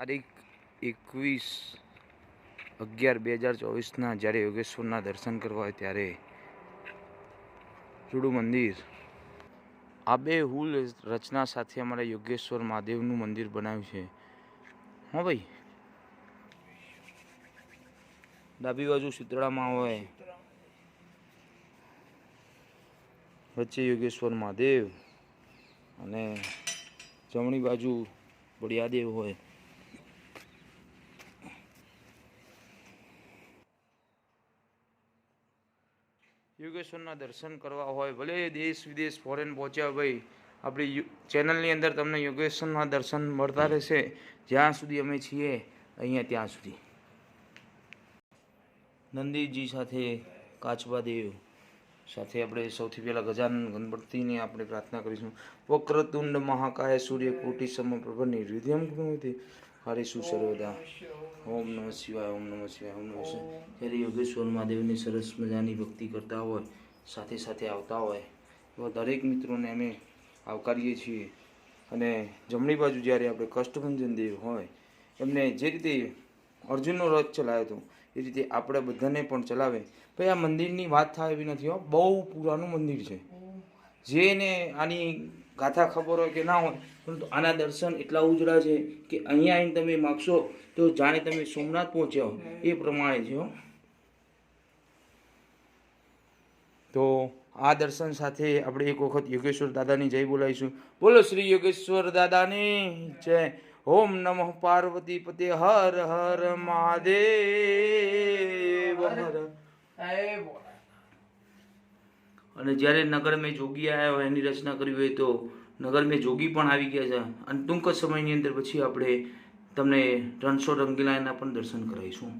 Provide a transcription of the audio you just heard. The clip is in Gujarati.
તારીખ 21/11/2024 જ્યારે યોગેશ્વરના દર્શન કરવા હોય ત્યારે જુડું મંદિર આબેહુલ રચના સાથે અમારા યોગેશ્વર મહાદેવનું મંદિર બનાવ્યું છે। હા ભાઈ, ડાબી બાજુ શીતળામાં હોય, વચ્ચે યોગેશ્વર મહાદેવ અને જમણી બાજુ બળિયાદેવ હોય। યોગેશ્વરના દર્શન કરવા હોય, ભલે દેશ વિદેશ ફોરેન પહોંચ્યા ભાઈ, આપણી ચેનલની અંદર તમને યોગેશ્વરના દર્શન મળતા રહેશે જ્યાં સુધી અમે છીએ અહીંયા ત્યાં સુધી। નંદીજી સાથે કાચબાદેવ સાથે આપણે સૌથી પહેલાં ગજાનન ગણપતિની આપણે પ્રાર્થના કરીશું। વક્રતુંડ મહાકાય સૂર્યકોટિ સમપ્રભ નિર્વિઘ્નં કુરુતે હરિષુ સર્વદા। ઓમ નમઃ શિવાય, ઓમ નમઃ શિવાય, ઓમ નમઃ શિવાય। જ્યારે યોગેશ્વર મહાદેવની સરસ મજાની ભક્તિ કરતા હોય, સાથે સાથે આવતા હોય એવા દરેક મિત્રોને અમે આવકારીએ છીએ। અને જમણી બાજુ જ્યારે આપણે કષ્ટભંજન દેવ હોય, એમને જે રીતે અર્જુનનો રથ ચલાવ્યો હતો એ રીતે આપણે બધાને પણ ચલાવે। ભાઈ આ મંદિરની વાત થાય એવી નથી હો, બહુ પુરાનું મંદિર છે। જેને આની ગાથા ખબર હોય કે ના હોય, પરંતુ આના દર્શન એટલા ઉજળા છે કે અહીંયા આવીને તમે માગશો તો જાણે તમે સોમનાથ પહોંચ્યા હો એ પ્રમાણે છે હો। તો આ દર્શન સાથે આપણે એક વખત યોગેશ્વર દાદાની જય બોલાવીશું। બોલો શ્રી યોગેશ્વર દાદાની જય। ઓમ નમઃ પાર્વતી પતે હર હર મહાદેવ હર। અને જ્યારે નગર મેં જોગી આવ્યા હોય, એની રચના કરી હોય તો નગર મેં જોગી પણ આવી ગયા છે। અને ટૂંક સમયની અંદર પછી આપણે તમને 300 રંગીલાના પણ દર્શન કરાવીશું।